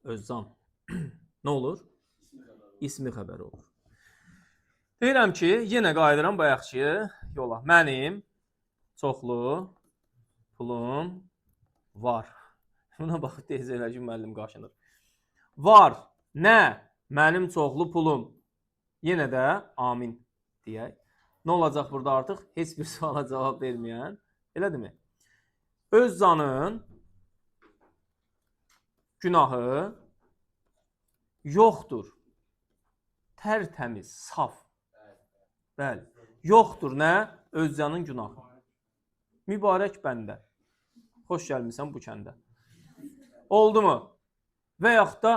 Özcan. Nə olur? İsmi xəbər olur. Deyirəm ki, yenə qayıdıram bayaqçı yola. Mənim çoxlu pulum var. Buna baxıb deyəcəklər ki, müəllim qaşınır. Var. Nə? Mənim çoxlu pulum. Yenə də amin deyək. Nə olacaq burada artıq? Heç bir suala cavab verməyən. Elədirmi? Özcanın günahı yoxdur. Tərtəmiz, saf. Bəli. Yoxdur nə? Özcanın günahı. Mübarək bəndə. Xoş gəlmisən bu kəndə. Oldu mu? Və yaxud da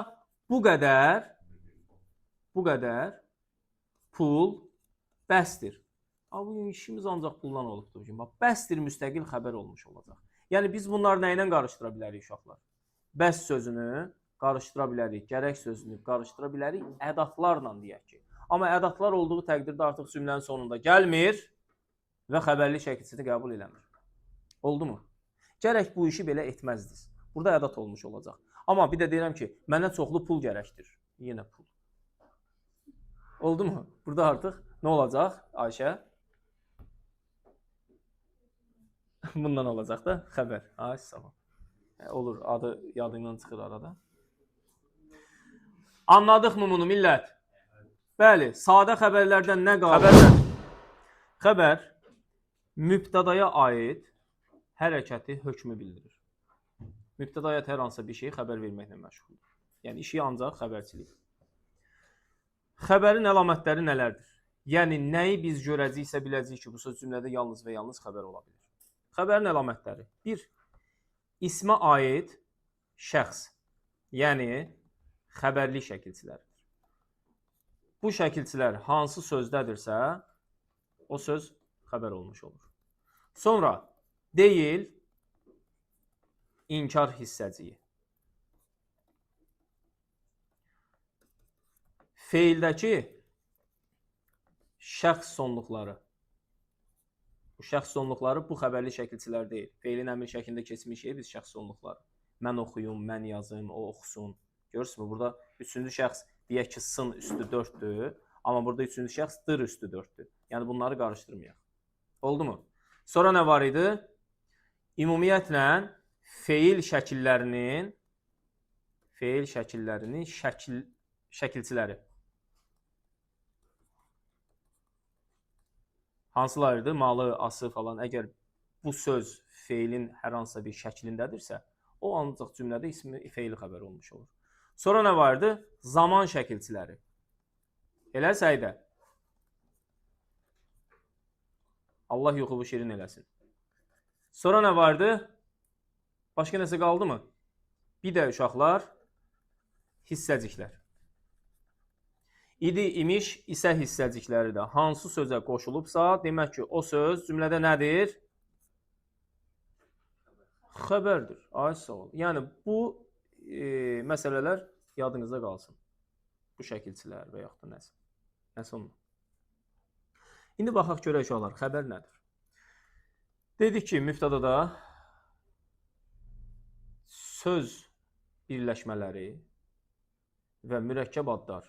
bu qədər pul bəsdir. Bu işimiz ancaq puldan olubdur. Bəsdir müstəqil xəbər olmuş olacaq. Yəni biz bunları nə ilə qarışdıra bilərik uşaqlar? Bəs sözünü qarışdıra bilərik, gərək sözünü qarışdıra bilərik, ədatlarla deyək ki. Amma ədatlar olduğu təqdirdə artıq cümlənin sonunda gəlmir və xəbərli şəkilçini qəbul eləmir. Oldu mu? Gərək bu işi belə etməzdiniz. Burada ədat olmuş olacaq. Amma bir də deyirəm ki, mənə çoxlu pul gərəkdir. Yenə pul. Oldu mu? Burada artıq nə olacaq Ayşə? Bundan olacaq da xəbər. Ay sağ ol. Olur, adı yadından çıxır arada. Anladıq mı bunu millət? Bəli, sadə xəbərlərdən nə qalır? Xəbər mübtədaya aid hərəkəti, hökmü bildirir. Mübtədaya aid hər hansısa bir şey xəbər verməklə məşğuldur. Yəni işi ancaq xəbərçilik. Xəbərin əlamətləri nələrdir? Yəni nəyi biz görəcəksə biləcəyik ki, bu söz cümlədə yalnız və yalnız xəbər ola bilir. Xəbərin əlamətləri. 1. İsmə aid şəxs, yəni xəbərli şəkilçilərdir. Bu şəkilçilər hansı sözdədirsə, o söz xəbər olmuş olur. Sonra deyil, inkar hissəciyi. Feildəki şəxs sonluqları. Bu şəxs sonluqları bu xəbərli şəkilçilər deyil. Feilin əmr şəklində keçmiş şey biz şəxs sonluqları. Mən oxuyum, mən yazım, o oxusun. Görürsünüz, burada üçüncü şəxs deyək ki, sın üstü 4'dür. Amma burada üçüncü şəxs dır üstü 4'dür. Yəni bunları qarışdırmayaq. Oldu mu? Sonra nə var idi? Ümumiyyətlə feil şəkillərinin şəkilçiləri. Hansılardır? Malı, ası falan. Əgər bu söz feilin hər hansısa bir şəklindədirsə, o ancaq cümlədə ismi feili xəbər olmuş olur. Sonra nə vardı? Zaman şəkilçiləri. Elə Səidə. Allah yuxubu şirin eləsin. Sonra nə vardı? Başqa nəsə qaldı mı? Bir də uşaqlar, hissəciklər. İdi, imiş, isə hissəcikləri də hansı sözə qoşulubsa, demək ki, o söz cümlədə nədir? Xəbərdir. Ay sağ ol. Yəni bu məsələlər yadınızda qalsın. Bu şəkilçilər və yaxud da nəsə. Nəsə onunla. İndi baxaq görək uşaqlar, xəbər nədir? Dedik ki, mübtədada söz birləşmələri və mürəkkəb adlar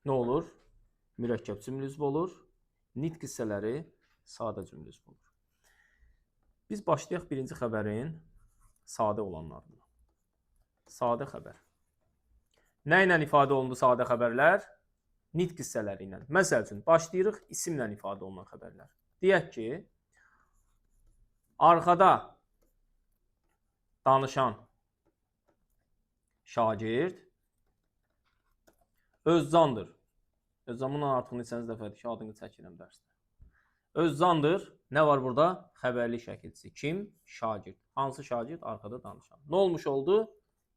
nə olur? Mürəkkəb cümlə üzvü olur. Nitq hissələri sadə cümlə üzvü olur. Biz başlayaq birinci xəbərin sadə olanlarından. Sadə xəbər. Nə ilə ifadə olundu sadə xəbərlər? Nitq hissələri ilə. Məsəl üçün, başlayırıq isimlə ifadə olunan xəbərlər. Deyək ki, arxada danışan şagird Özcandır. Özcan bundan artıq neçənci dəfədir ki, adını çəkirəm dərsdə. Özcandır. Nə var burada? Xəbərli şəkilçisi. Kim? Şagird. Hansı şagird? Arxada danışan. Nə olmuş oldu?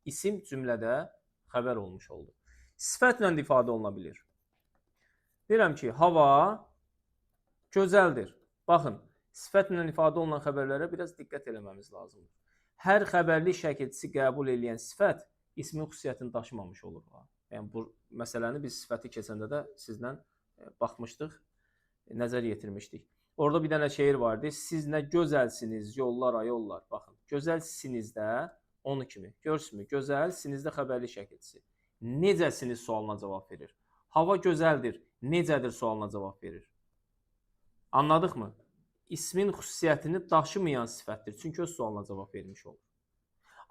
İsim cümlədə xəbər olmuş oldu. Sifətlə ifadə oluna bilir. Deyirəm ki, hava gözəldir. Baxın, sifətlə ifadə olunan xəbərlərə biraz diqqət eləməmiz lazımdır. Hər xəbərli şəkilçisi qəbul edən sifət ismin xüsusiyyətini daşımamış olur. Yəni bu məsələni biz sifəti keçəndə də sizlə baxmışdıq, nəzər yetirmişdik. Orada bir dənə şeir vardı. Siz nə gözəlsiniz, yollar, yollar. Baxın, gözəlsinizdə Onu kimi. Görsünmü? Gözəl, sinizdə xəbərli şəkilçisi. Necəsiniz sualına cavab verir. Hava gözəldir. Necədir sualına cavab verir. Anladıq mı? İsmin xüsusiyyətini daşımayan sifətdir. Çünki öz sualına cavab vermiş olur.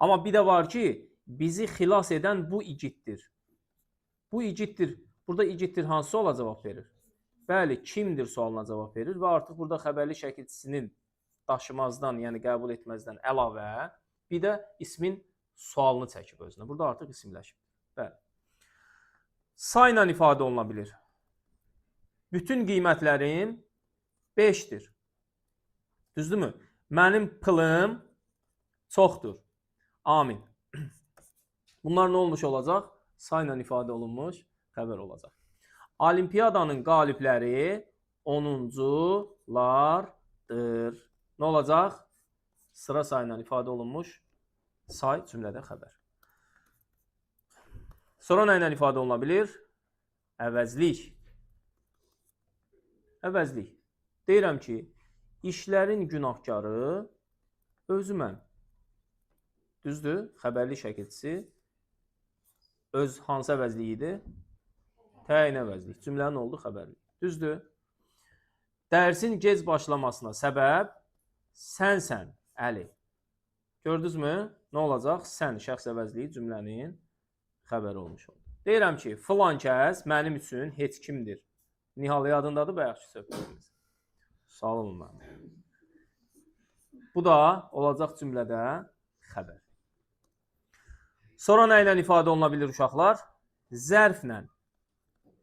Amma bir də var ki, bizi xilas edən bu igiddir. Bu igiddir. Burada igiddir hansı suala cavab verir? Bəli, kimdir sualına cavab verir və artıq burada xəbərli şəkilçisinin daşımazdan, yəni qəbul etməzdən əlavə bir də ismin sualını çəkib özünə. Burada artıq isimləşib. Bəli. Sayla ifadə oluna bilir. Bütün qiymətlərim 5'dir. Düzdürmü? Mənim pılım çoxdur. Amin. Bunlar nə olmuş olacaq? Sayla ifadə olunmuş xəbər olacaq. Olimpiyadanın qalibləri 10'culardır. Nə olacaq? Sıra sayla ifadə olunmuş say cümlədə xəbər. Sonra nə ilə ifadə oluna bilir? Əvəzlik. Əvəzlik. Deyirəm ki, işlərin günahkarı özüməm. Düzdür? Xəbərli şəkilçisi öz hansı əvəzliyi idi? Təyin əvəzlik. Cümlənin oldu xəbərli. Düzdür? Dərsin gec başlamasına səbəb sənsən, Əli. Gördünüzmü? Nə olacaq? Sən şəxs əvəzliyi cümlənin xəbəri olmuş oldu. Deyirəm ki, filan kəs mənim üçün heç kimdir. Nihal yadındadır bayaqki söhbətimiz. Sağ olun mənim. Bu da olacaq cümlədə xəbər. Sonra nə ilə ifadə oluna bilir uşaqlar? Zərflə.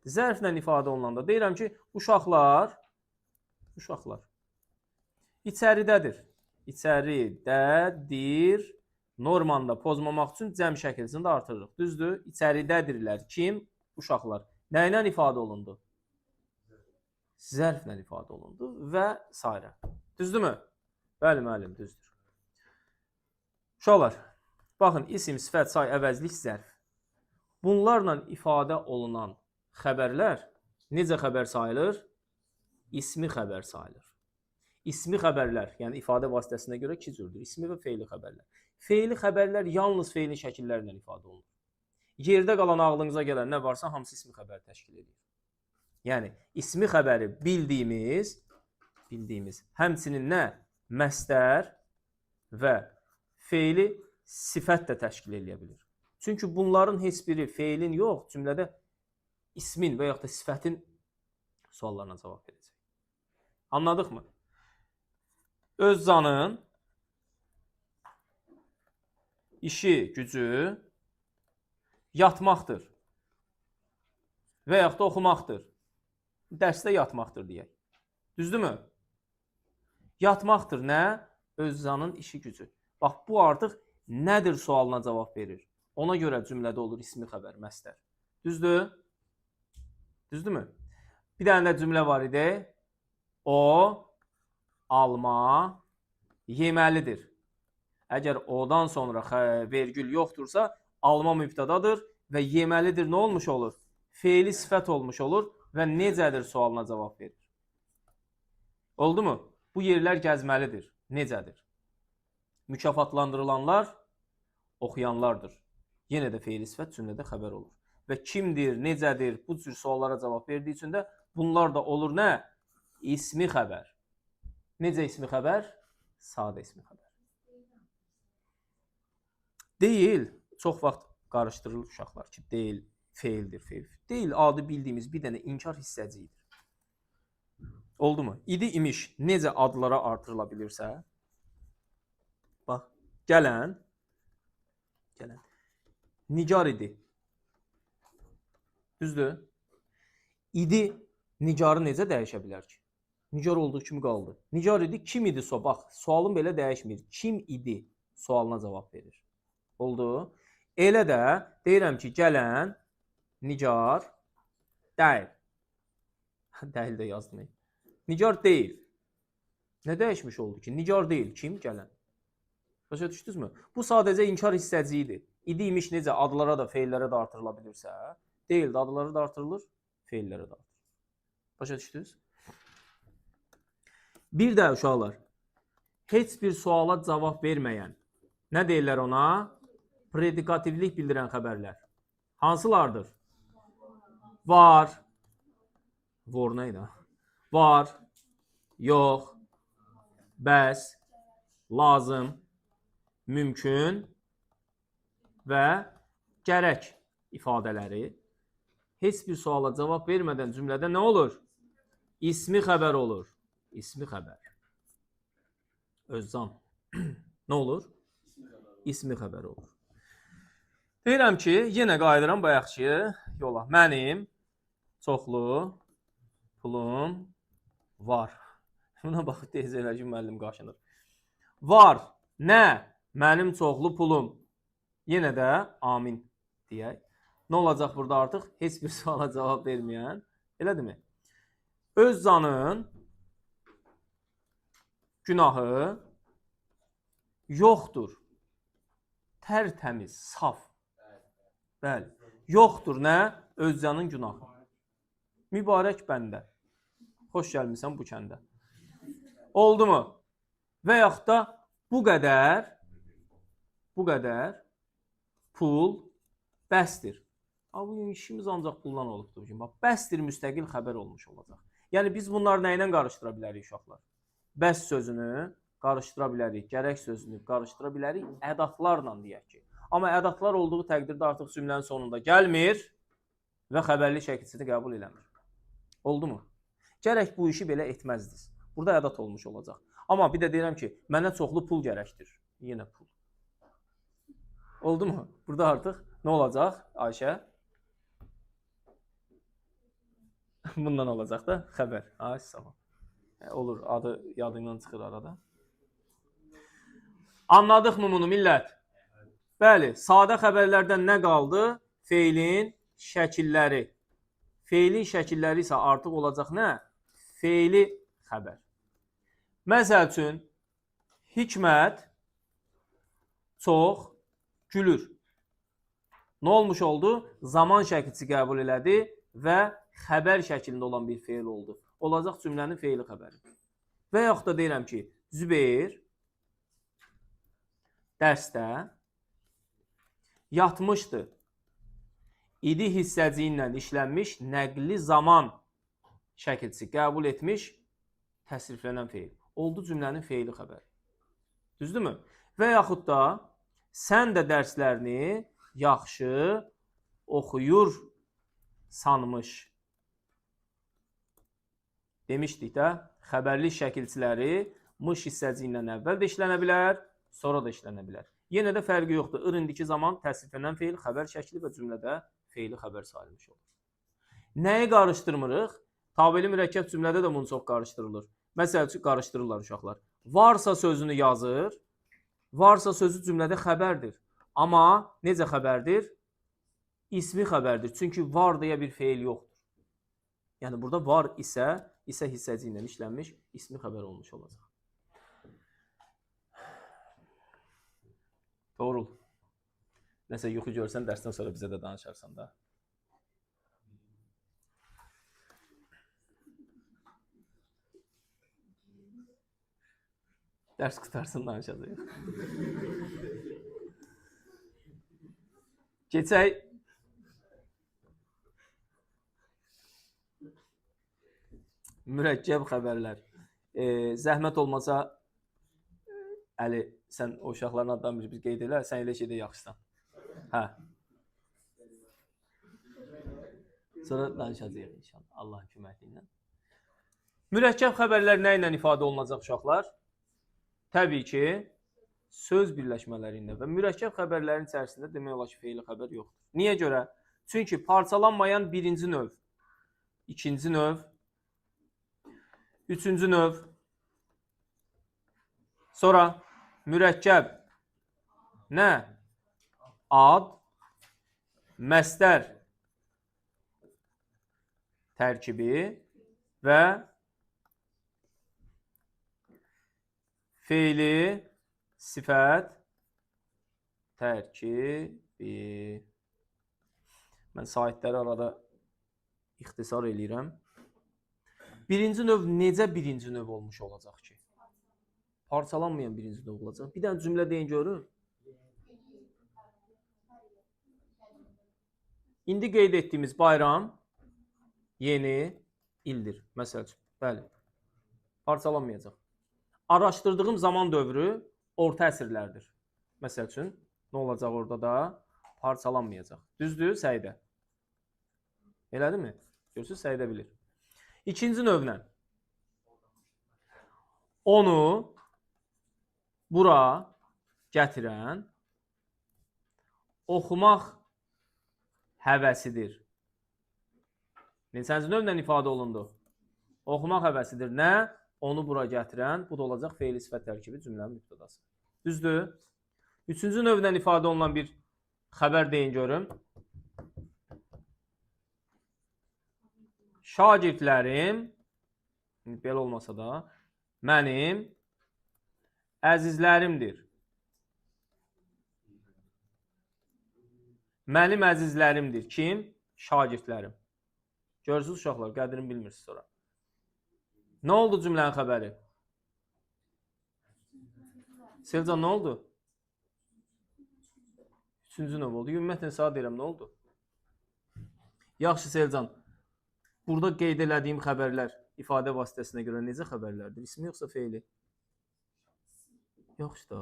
Zərflə ifadə olunanda deyirəm ki, uşaqlar içəridədir. İçəridədir. Normanda pozmamaq üçün cəm şəkilsini də artırırıq. Düzdür? İçəridədirlər. Kim? Uşaqlar. Nə ilə ifadə olundu? Zərflə ifadə olundu və s. Düzdürmü? Bəli, müəllim, düzdür. Uşaqlar, baxın, isim, sifət, say, əvəzlik, zərf. Bunlarla ifadə olunan xəbərlər necə xəbər sayılır? İsmi xəbər sayılır. İsmi xəbərlər, yəni ifadə vasitəsinə görə iki cürdür. İsmi və feili xəbərlər. Feili xəbərlər yalnız feili şəkillərlə ifadə olunur. Yerdə qalan ağlınıza gələn nə varsa hamısı ismi xəbər təşkil edir. Yəni, ismi xəbəri bildiyimiz, həmçinin nə? Məsdər və feili sifət də təşkil edə bilir. Çünki bunların heç biri feilin yox, cümlədə ismin və yaxud da sifətin suallarına cavab verəcək. Anladıq mı? Özcanın işi, gücü yatmaqdır və yaxud da oxumaqdır. Dərsdə yatmaqdır deyək. Düzdürmü? Yatmaqdır nə? Özcanın işi, gücü. Bax, bu artıq nədir sualına cavab verir. Ona görə cümlədə olur ismi xəbər, məsdər. Düzdür? Düzdürmü? Bir dənə də cümlə var idi. O alma yeməlidir. Əgər o-dan sonra vergül yoxdursa, alma mübtədadır və yeməlidir nə olmuş olur? Feili sifət olmuş olur və necədir sualına cavab verir. Oldu mu? Bu yerlər gəzməlidir. Necədir? Mükafatlandırılanlar oxuyanlardır. Yenə də feili sifət cümlədə xəbər olur. Və kimdir, necədir, bu cür suallara cavab verdiyi üçün də bunlar da olur nə? İsmi xəbər. Necə ismi xəbər? Sadə ismi xəbər. Deyil, çox vaxt qarışdırılır uşaqlar ki, deyil, feildir, feil. Deyil, adı bildiyimiz bir dənə inkar hissəciyidir. Oldu mu? İdi, imiş necə adlara artırıla bilirsə, bax, gələn, nigar idi. Düzdür? İdi, nigarı necə dəyişə bilər ki? Nigar olduğu kimi qaldı. Nigar idi, kim idi? Bax, sualın belə dəyişmir. Kim idi? Sualına cavab verir. Oldu. Elə də deyirəm ki, gələn nigar deyil. Deyil də yazdım. Nigar deyil. Nə dəyişmiş oldu ki? Nigar deyil. Kim? Gələn. Başa düşdünüzmü? Bu sadəcə inkar hissəciyidir. İdi, imiş necə adlara da, feillərə də artırıla bilirsə, deyil də adlara da artırılır, feillərə də artırılır. Başa düşdünüz? Bir də uşaqlar, heç bir suala cavab verməyən, nə deyirlər ona? predikativlik bildirən xəbərlər hansılardır? Var. Vor nə idi? Var. Yox. Bəs. Lazım. Mümkün. Və gərək ifadələri. Heç bir suala cavab vermədən cümlədə nə olur? İsmi xəbər olur. İsmi xəbər. Özcan. Nə olur? İsmi xəbər olur. Deyirəm ki, yenə qayıdıram bayaqçı yola. Mənim çoxlu pulum var. Buna baxıb deyəcəklər ki, müəllim qaşınır. Var. Nə? Mənim çoxlu pulum. Yenə də amin deyək. Nə olacaq burada artıq? Heç bir suala cavab verməyən. Elədirmi? Özcanın günahı yoxdur. Tərtəmiz, saf. Bəli. Yoxdur nə? Özcanın günahı. Mübarək bəndə. Xoş gəlmirsən bu kəndə. Oldu mu? Və yaxud da bu qədər pul bəsdir. Bu işimiz ancaq puldan olubdur. Bəsdir müstəqil xəbər olmuş olacaq. Yəni biz bunları nə ilə qarışdıra bilərik uşaqlar? Bəs sözünü qarışdıra bilərik, gərək sözünü qarışdıra bilərik, ədatlarla deyək ki. Amma ədatlar olduğu təqdirdə artıq cümlənin sonunda gəlmir və xəbərli şəkilçisi qəbul eləmir. Oldu mu? Gərək bu işi belə etməzdiniz. Burada ədat olmuş olacaq. Amma bir də deyirəm ki, mənə çoxlu pul gərəkdir. Yenə pul. Oldu mu? Burada artıq nə olacaq Ayşə? Bundan olacaq da xəbər. Ay, sağ ol. Olur, adı yadından çıxır arada. Anladıq mı bunu millət? Bəli, sadə xəbərlərdən nə qaldı? Feilin şəkilləri. Feilin şəkilləri isə artıq olacaq nə? Feili xəbər. Məsəl üçün, Hikmət çox gülür. Nə olmuş oldu? Zaman şəkilçisi qəbul elədi və xəbər şəklində olan bir feil oldu. Olacaq cümlənin feili xəbəri. Və yaxud da deyirəm ki, Zübeyir dərsdə yatmışdı. İdi hissəci ilə işlənmiş nəqli zaman şəkilçisi qəbul etmiş təsriflənən feil. Oldu cümlənin feili xəbəri. Düzdürmü? Və yaxud da sən də dərslərini yaxşı oxuyur sanmış. Demişdik də, xəbərli şəkilçiləri mış hissəci ilə əvvəl də işlənə bilər, sonra da işlənə bilər. Yenə də fərqi yoxdur. İndiki zaman təsriflənən feil xəbər şəkli və cümlədə feili xəbər sayılmış olur. Nəyi qarışdırmırıq? Tabeli mürəkkəb cümlədə də bunu çox qarışdırılır. Məsəl üçün qarışdırırlar uşaqlar. Varsa sözünü yazır, varsa sözü cümlədə xəbərdir. Amma necə xəbərdir? İsmi xəbərdir. Çünki var deyə bir feil yoxdur. Yəni burada var isə hissəci ilə işlənmiş ismi xəbər olmuş olacaq. Doğrul. Nəsə yuxu görsən, dərsdən sonra bizə də danışarsan da. Dərs qutarsın, danışacaq. Keçək. Mürəkkəb xəbərlər. Zəhmət olmasa, Əli, sən o uşaqların addan bir qeyd elə, sən elə şeydə yaxşısan. Hə. Sonra danışacağıq inşallah, Allahın köməyi ilə. Mürəkkəb xəbərlər nə ilə ifadə olunacaq uşaqlar? Təbii ki, söz birləşmələri ilə və mürəkkəb xəbərlərin içərisində demək olar ki, feili xəbər yoxdur. Niyə görə? Çünki parçalanmayan birinci növ, ikinci növ, üçüncü növ, sonra mürəkkəb nə? Ad, məstər tərkibi və feili sifət tərkibi. Mən saitləri arada ixtisar eləyirəm. Birinci növ necə birinci növ olmuş olacaq ki? Parçalanmayan birinci növ olacaq. Bir dənə cümlə deyin görün. İndi qeyd etdiyimiz bayram yeni ildir. Məsəl üçün, bəli, parçalanmayacaq. Araşdırdığım zaman dövrü orta əsrlərdir. Məsəl üçün, nə olacaq orada da? Parçalanmayacaq. Düzdür, səydə. Elədirmi? Görürsünüz, səydə bilir. İkinci növlə. Onu bura gətirən oxumaq həvəsidir. Neçənci növlə ifadə olundu? Oxumaq həvəsidir. Nə? Onu bura gətirən, bu da olacaq fe'li sifət tərkibi cümlənin mübtədası. Düzdür? Üçüncü növlə ifadə olunan bir xəbər deyin görüm. Şagirdlərim, belə olmasa da, mənim əzizlərimdir. Mənim əzizlərimdir. Kim? Şagirdlərim. Görürsünüz uşaqlar, qədrini bilmirsiniz sonra. Nə oldu cümlənin xəbəri? Selcan, nə oldu? Üçüncü növ oldu. Ümumiyyətlə, saat deyirəm, nə oldu? Yaxşı, Selcan. Burada qeyd elədiyim xəbərlər ifadə vasitəsinə görə necə xəbərlərdir? İsmi yoxsa fe'li? Yaxşı da.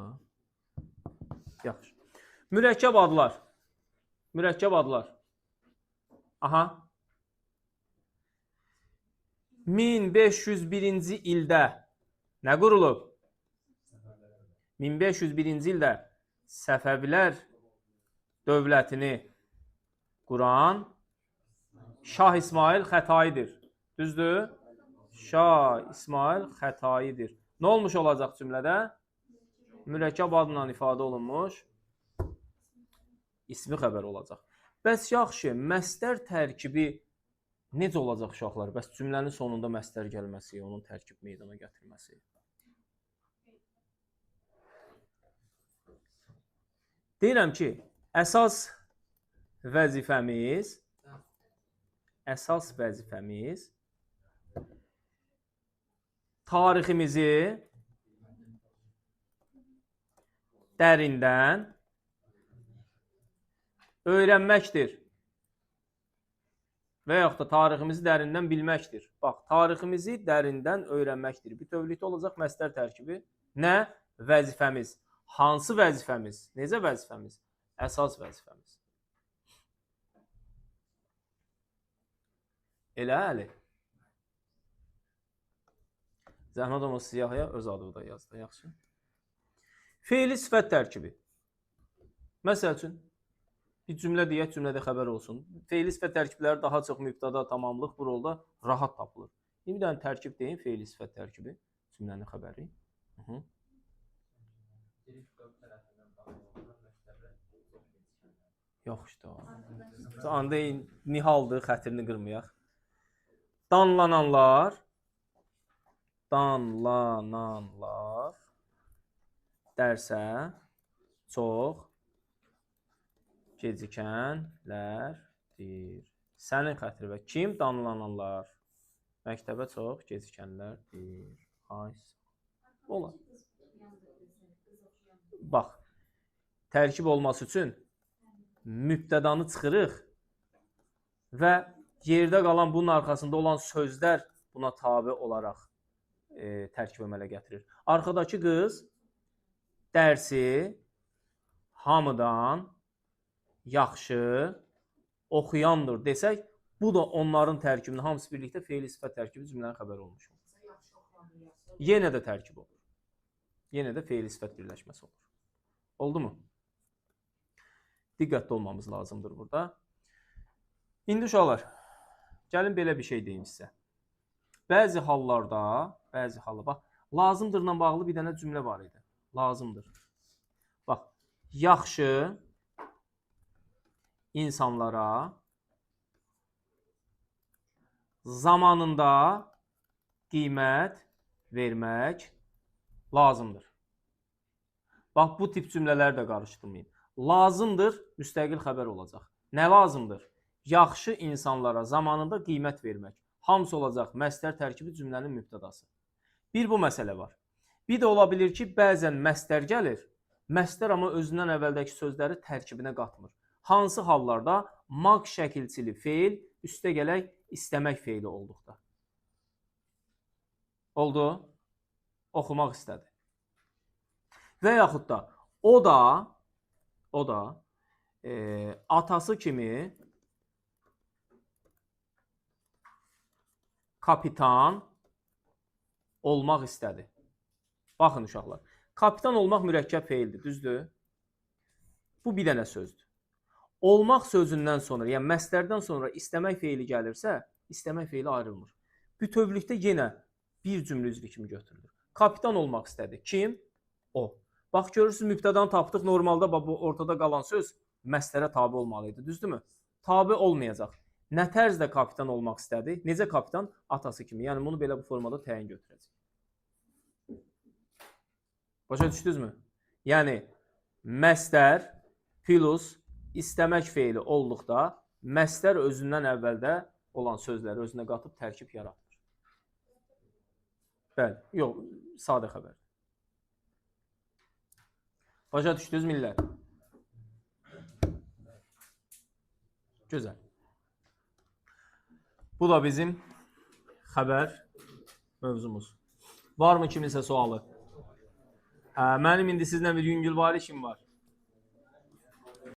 Yaxşı. Mürəkkəb adlar. Mürəkkəb adlar. Aha. 1501-ci ildə nə qurulub? 1501-ci ildə Səfəvilər dövlətini quran Şah İsmail Xətaidir. Düzdür? Şah İsmail Xətaidir. Nə olmuş olacaq cümlədə? Mürəkkəb adla ifadə olunmuş ismi xəbər olacaq. Bəs yaxşı, məstər tərkibi necə olacaq uşaqlar? Bəs cümlənin sonunda məstər gəlməsi, onun tərkib meydana gətirməsi. Deyirəm ki, əsas vəzifəmiz tariximizi dərindən öyrənməkdir. Və yaxud da tariximizi dərindən bilməkdir. Bax, tariximizi dərindən öyrənməkdir. Bütövlükdə olacaq məstər tərkibi. Nə? Vəzifəmiz. Hansı vəzifəmiz? Necə vəzifəmiz? Əsas vəzifəmiz. Elə əli. Zəhmət olmasa siyahıya öz adını da yazdı. Yaxşı. Fe'li sifət tərkibi. Məsəl üçün, bir cümlə deyək, cümlədə xəbər olsun. Fe'li sifət tərkibləri daha çox mübtəda, tamamlıq bu rolda rahat tapılır. Bir dənə tərkib deyin, fe'li sifət tərkibi. Cümlənin xəbəri. Yaxşı da. Anda nihaldır, xətrini qırmayaq. Danlananlar dərsə çox gecikənlərdir. Sənin xətri və kim danlananlar məktəbə çox gecikənlərdir. Olar. Bax, tərkib olması üçün mübtədanı çıxırıq və yerdə qalan bunun arxasında olan sözlər buna tabe olaraq tərkib əmələ gətirir. Arxadakı qız dərsi hamıdan yaxşı oxuyandır desək, bu da onların tərkibinin hamısı birlikdə fe'li sifət tərkibi cümlənin xəbəri olmuş olur. Yenə də tərkib olur. Yenə də fe'li sifət birləşməsi olur. Oldu mu? Diqqətli olmamız lazımdır burada. İndi uşaqlar, gəlin belə bir şey deyim sizə. Bəzi hallarda, bax, lazımdırla bağlı bir dənə cümlə var idi. Lazımdır. Bax, yaxşı insanlara zamanında qiymət vermək lazımdır. Bax, bu tip cümlələri də qarışdırmayın. Lazımdır, müstəqil xəbər olacaq. Nə lazımdır? Yaxşı insanlara zamanında qiymət vermək. Hamısı olacaq məstər tərkibi cümlənin mübtədası. Bir bu məsələ var. Bir də ola bilir ki, bəzən məstər gəlir. Məstər amma özündən əvvəldəki sözləri tərkibinə qatmır. Hansı hallarda maq şəkilçili feil üstə gələk istəmək feili olduqda? Oldu? Oxumaq istədi. Və yaxud da o da atası kimi kapitan olmaq istədi. Baxın uşaqlar. Kapitan olmaq mürəkkəb feildir, düzdür? Bu bir dənə sözdür. Olmaq sözündən sonra, yəni məstərdən sonra istəmək feili gəlirsə, istəmək feili ayrılmır. Bütövlükdə yenə bir cümlə üzvü kimi götürülür. Kapitan olmaq istədi. Kim? O. Bax görürsünüz, mübtədanı tapdıq. Normalda bu ortada qalan söz məstərə tabe olmalıydı, düzdürmü? Tabe olmayacaq. Nə tərzdə kapitan olmaq istədi? Necə kapitan? Atası kimi. Yəni bunu belə bu formada təyin götürəcək. Başa düşdünüzmü? Yəni məstər plus istəmək feili olduqda məstər özündən əvvəldə olan sözləri özünə qatıb tərkib yaratır. Bəli, yox, sadə xəbər. Başa düşdünüz millət? Gözəl. Bu da bizim xəbər mövzumuz. Varmı kiminsə sualı? Mənim indi sizlə bir yüngülvari işim var.